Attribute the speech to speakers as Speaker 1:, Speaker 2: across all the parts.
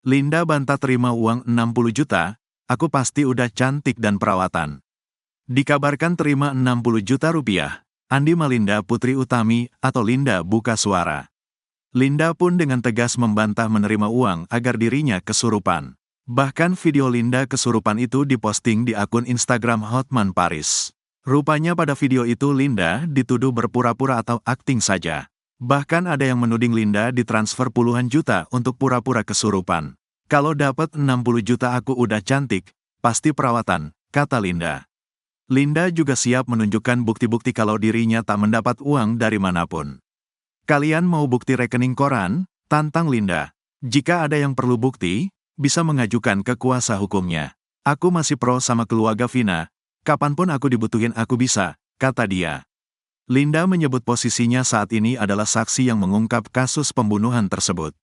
Speaker 1: Linda bantah terima uang 60 juta, aku pasti udah cantik dan perawatan. Dikabarkan terima 60 juta rupiah, Andi Malinda Putri Utami atau Linda buka suara. Linda pun dengan tegas membantah menerima uang agar dirinya kesurupan. Bahkan video Linda kesurupan itu diposting di akun Instagram Hotman Paris. Rupanya pada video itu Linda dituduh berpura-pura atau akting saja. Bahkan ada yang menuding Linda ditransfer puluhan juta untuk pura-pura kesurupan. Kalau dapat 60 juta aku udah cantik, pasti perawatan, kata Linda. Linda juga siap menunjukkan bukti-bukti kalau dirinya tak mendapat uang dari manapun. Kalian mau bukti rekening koran? Tantang Linda. Jika ada yang perlu bukti, bisa mengajukan ke kuasa hukumnya. Aku masih pro sama keluarga Vina, kapanpun aku dibutuhin aku bisa, kata dia. Linda menyebut posisinya saat ini adalah saksi yang mengungkap kasus pembunuhan tersebut.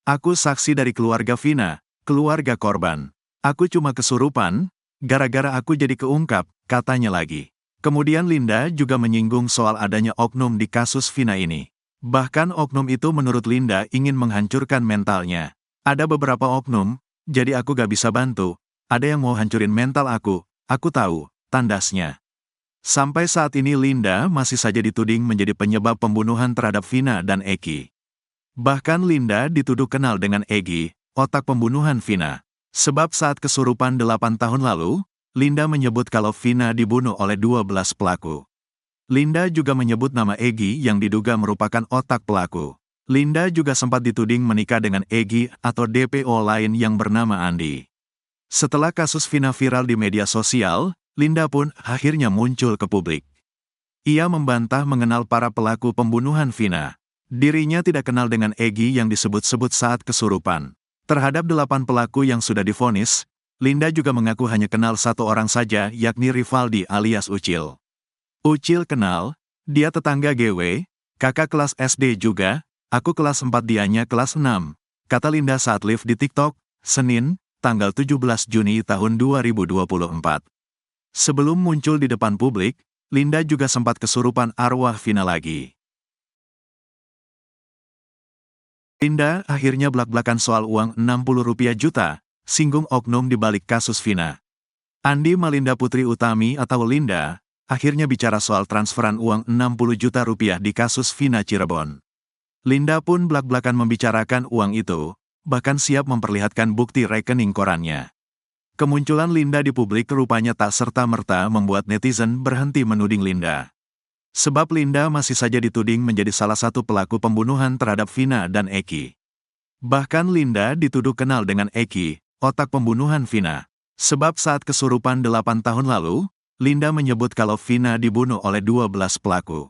Speaker 1: Aku saksi dari keluarga Vina, keluarga korban. Aku cuma kesurupan, gara-gara aku jadi keungkap, katanya lagi. Kemudian Linda juga menyinggung soal adanya oknum di kasus Vina ini. Bahkan oknum itu menurut Linda ingin menghancurkan mentalnya. Ada beberapa oknum, jadi aku gak bisa bantu. Ada yang mau hancurin mental aku tahu, tandasnya. Sampai saat ini Linda masih saja dituding menjadi penyebab pembunuhan terhadap Vina dan Eki. Bahkan Linda dituduh kenal dengan Egi, otak pembunuhan Vina. Sebab saat kesurupan 8 tahun lalu, Linda menyebut kalau Vina dibunuh oleh 12 pelaku. Linda juga menyebut nama Egi yang diduga merupakan otak pelaku. Linda juga sempat dituding menikah dengan Egi atau DPO lain yang bernama Andi. Setelah kasus Vina viral di media sosial, Linda pun akhirnya muncul ke publik. Ia membantah mengenal para pelaku pembunuhan Vina. Dirinya tidak kenal dengan Egi yang disebut-sebut saat kesurupan. Terhadap 8 pelaku yang sudah divonis, Linda juga mengaku hanya kenal satu orang saja yakni Rivaldi alias Ucil. Ucil kenal, dia tetangga GW, kakak kelas SD juga, aku kelas 4 dianya kelas 6, kata Linda saat live di TikTok, Senin, tanggal 17 Juni tahun 2024. Sebelum muncul di depan publik, Linda juga sempat kesurupan arwah Vina lagi. Linda akhirnya belak-belakan soal uang 60 rupiah juta, singgung oknum di balik kasus Vina. Andi Malinda Putri Utami atau Linda, akhirnya bicara soal transferan uang 60 juta rupiah di kasus Vina Cirebon. Linda pun belak-belakan membicarakan uang itu, bahkan siap memperlihatkan bukti rekening korannya. Kemunculan Linda di publik rupanya tak serta-merta membuat netizen berhenti menuding Linda. Sebab Linda masih saja dituding menjadi salah satu pelaku pembunuhan terhadap Vina dan Eki. Bahkan Linda dituduh kenal dengan Eki, otak pembunuhan Vina. Sebab saat kesurupan 8 tahun lalu, Linda menyebut kalau Vina dibunuh oleh 12 pelaku.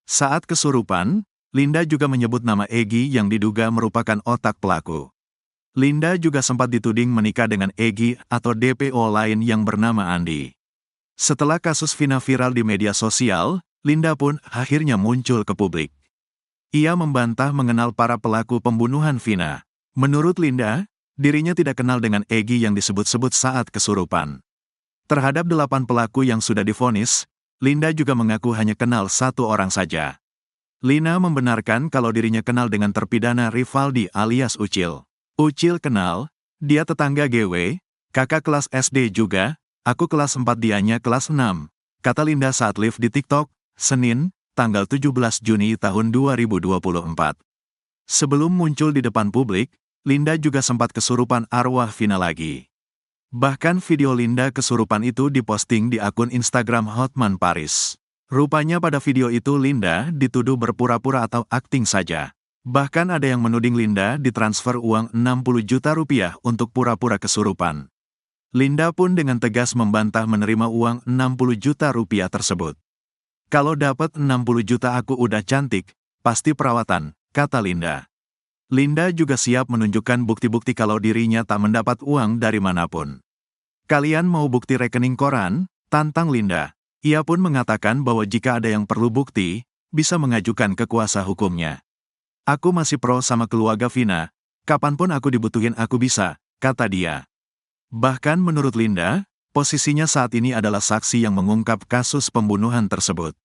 Speaker 1: Saat kesurupan, Linda juga menyebut nama Egi yang diduga merupakan otak pelaku. Linda juga sempat dituding menikah dengan Egi atau DPO lain yang bernama Andi. Setelah kasus Vina viral di media sosial, Linda pun akhirnya muncul ke publik. Ia membantah mengenal para pelaku pembunuhan Vina. Menurut Linda, dirinya tidak kenal dengan Egi yang disebut-sebut saat kesurupan. Terhadap 8 pelaku yang sudah divonis, Linda juga mengaku hanya kenal satu orang saja. Lina membenarkan kalau dirinya kenal dengan terpidana Rivaldi alias Ucil. Ucil kenal, dia tetangga GW, kakak kelas SD juga, aku kelas 4 dianya kelas 6, kata Linda saat live di TikTok, Senin, tanggal 17 Juni tahun 2024. Sebelum muncul di depan publik, Linda juga sempat kesurupan arwah Vina lagi. Bahkan video Linda kesurupan itu diposting di akun Instagram Hotman Paris. Rupanya pada video itu Linda dituduh berpura-pura atau akting saja. Bahkan ada yang menuding Linda ditransfer uang 60 juta rupiah untuk pura-pura kesurupan. Linda pun dengan tegas membantah menerima uang 60 juta rupiah tersebut. Kalau dapat 60 juta aku udah cantik, pasti perawatan, kata Linda. Linda juga siap menunjukkan bukti-bukti kalau dirinya tak mendapat uang dari manapun. Kalian mau bukti rekening koran? Tantang Linda. Ia pun mengatakan bahwa jika ada yang perlu bukti, bisa mengajukan ke kuasa hukumnya. Aku masih pro sama keluarga Vina, kapanpun aku dibutuhin aku bisa, kata dia. Bahkan menurut Linda, posisinya saat ini adalah saksi yang mengungkap kasus pembunuhan tersebut.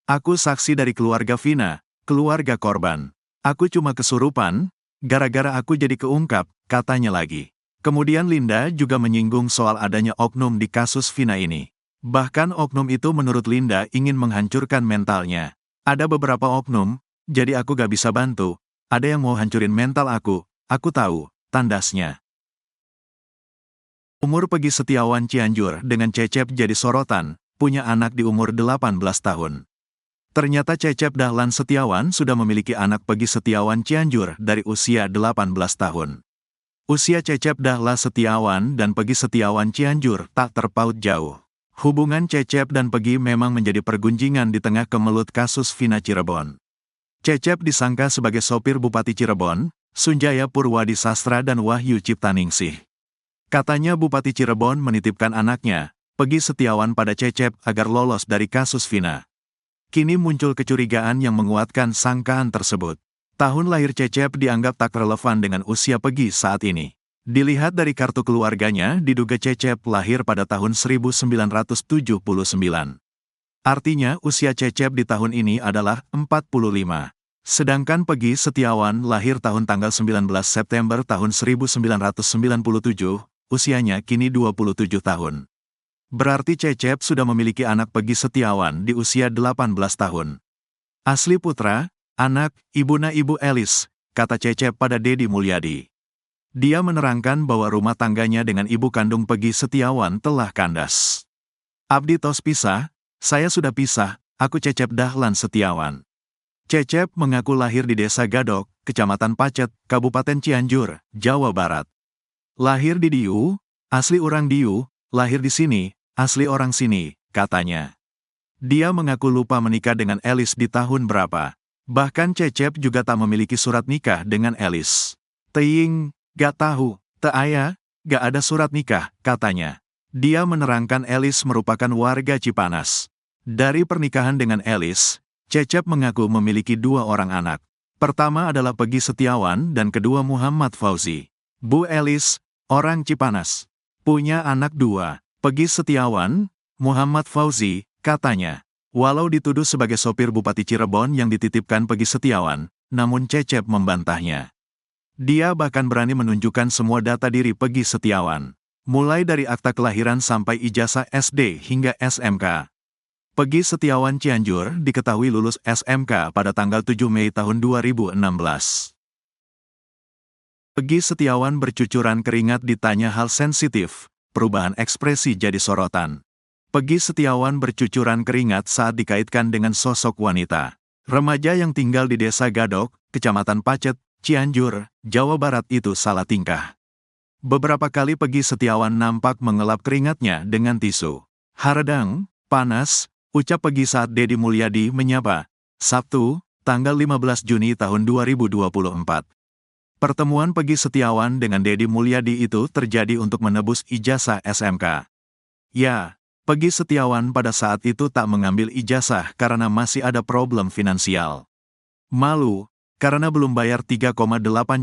Speaker 1: Aku saksi dari keluarga Vina, keluarga korban. Aku cuma kesurupan, Gara-gara aku jadi keungkap, katanya lagi. Kemudian Linda juga menyinggung soal adanya oknum di kasus Vina ini. Bahkan oknum itu menurut Linda ingin menghancurkan mentalnya. Ada beberapa oknum, jadi aku gak bisa bantu. Ada yang mau hancurin mental aku tahu, tandasnya. Umur Peggy Setiawan Cianjur dengan Cecep jadi sorotan, punya anak di umur 18 tahun. Ternyata Cecep Dahlan Setiawan sudah memiliki anak Peggy Setiawan Cianjur dari usia 18 tahun. Usia Cecep Dahlan Setiawan dan Peggy Setiawan Cianjur tak terpaut jauh. Hubungan Cecep dan Peggy memang menjadi pergunjingan di tengah kemelut kasus Vina Cirebon. Cecep disangka sebagai sopir Bupati Cirebon, Sunjaya Purwadi Sastra dan Wahyu Ciptaningsih. Katanya Bupati Cirebon menitipkan anaknya, Peggy Setiawan pada Cecep agar lolos dari kasus Vina. Kini muncul kecurigaan yang menguatkan sangkaan tersebut. Tahun lahir Cecep dianggap tak relevan dengan usia Peggy saat ini. Dilihat dari kartu keluarganya, diduga Cecep lahir pada tahun 1979. Artinya usia Cecep di tahun ini adalah 45. Sedangkan Peggy Setiawan lahir tanggal 19 September tahun 1997, usianya kini 27 tahun. Berarti Cecep sudah memiliki anak Peggy Setiawan di usia 18 tahun. Asli putra, anak, Ibu Elis, kata Cecep pada Dedi Mulyadi. Dia menerangkan bahwa rumah tangganya dengan ibu kandung Peggy Setiawan telah kandas. Abdi tos pisah, saya sudah pisah, aku Cecep Dahlan Setiawan. Cecep mengaku lahir di Desa Gadok, Kecamatan Pacet, Kabupaten Cianjur, Jawa Barat. Lahir di Diu, asli orang Diu, lahir di sini, asli orang sini, katanya. Dia mengaku lupa menikah dengan Elis di tahun berapa. Bahkan Cecep juga tak memiliki surat nikah dengan Elis. Teing, gak tahu, aya, gak ada surat nikah, katanya. Dia menerangkan Elis merupakan warga Cipanas. Dari pernikahan dengan Elis, Cecep mengaku memiliki 2 orang anak. Pertama adalah Peggy Setiawan dan kedua Muhammad Fauzi. Bu Elis, orang Cipanas, punya anak 2, Peggy Setiawan, Muhammad Fauzi, katanya. Walau dituduh sebagai sopir Bupati Cirebon yang dititipkan Peggy Setiawan, namun Cecep membantahnya. Dia bahkan berani menunjukkan semua data diri Peggy Setiawan. Mulai dari akta kelahiran sampai ijazah SD hingga SMK. Peggy Setiawan Cianjur diketahui lulus SMK pada tanggal 7 Mei tahun 2016. Peggy Setiawan bercucuran keringat ditanya hal sensitif, perubahan ekspresi jadi sorotan. Peggy Setiawan bercucuran keringat saat dikaitkan dengan sosok wanita. Remaja yang tinggal di Desa Gadok, Kecamatan Pacet, Cianjur, Jawa Barat itu salah tingkah. Beberapa kali Peggy Setiawan nampak mengelap keringatnya dengan tisu. Haredang, panas, ucap Peggy saat Dedi Mulyadi menyapa. Sabtu, tanggal 15 Juni tahun 2024. Pertemuan Peggy Setiawan dengan Dedi Mulyadi itu terjadi untuk menebus ijazah SMK. Ya, Peggy Setiawan pada saat itu tak mengambil ijazah karena masih ada problem finansial. Malu, karena belum bayar 3,8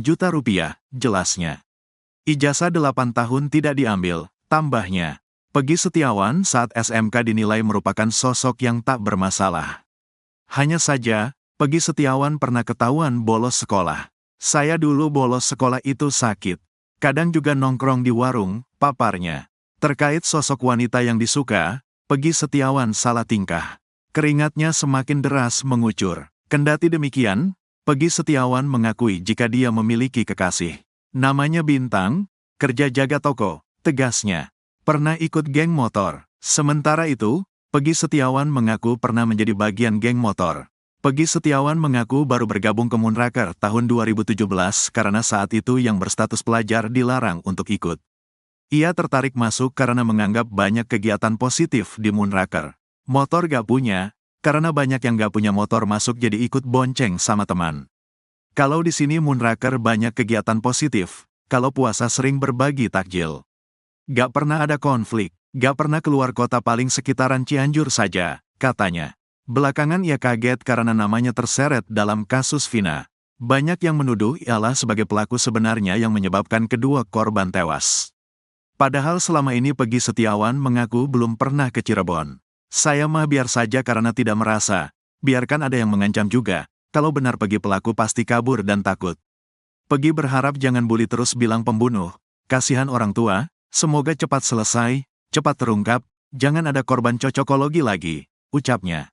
Speaker 1: juta rupiah, jelasnya. Ijazah 8 tahun tidak diambil, tambahnya. Peggy Setiawan saat SMK dinilai merupakan sosok yang tak bermasalah. Hanya saja, Peggy Setiawan pernah ketahuan bolos sekolah. Saya dulu bolos sekolah itu sakit. Kadang juga nongkrong di warung, paparnya. Terkait sosok wanita yang disuka, Peggy Setiawan salah tingkah. Keringatnya semakin deras mengucur. Kendati demikian, Peggy Setiawan mengakui jika dia memiliki kekasih. Namanya Bintang, kerja jaga toko, tegasnya. Pernah ikut geng motor. Sementara itu, Peggy Setiawan mengaku pernah menjadi bagian geng motor. Peggy Setiawan mengaku baru bergabung ke Moonraker tahun 2017 karena saat itu yang berstatus pelajar dilarang untuk ikut. Ia tertarik masuk karena menganggap banyak kegiatan positif di Moonraker. Motor gak punya, karena banyak yang gak punya motor masuk jadi ikut bonceng sama teman. Kalau di sini Moonraker banyak kegiatan positif, kalau puasa sering berbagi takjil. Gak pernah ada konflik, gak pernah keluar kota paling sekitaran Cianjur saja, katanya. Belakangan ia kaget karena namanya terseret dalam kasus Vina. Banyak yang menuduh ialah sebagai pelaku sebenarnya yang menyebabkan kedua korban tewas. Padahal selama ini Peggy Setiawan mengaku belum pernah ke Cirebon. Saya mah biar saja karena tidak merasa. Biarkan ada yang mengancam juga. Kalau benar Peggy pelaku pasti kabur dan takut. Pegi berharap jangan bully terus bilang pembunuh. Kasihan orang tua, semoga cepat selesai, cepat terungkap, jangan ada korban cocokologi lagi, ucapnya.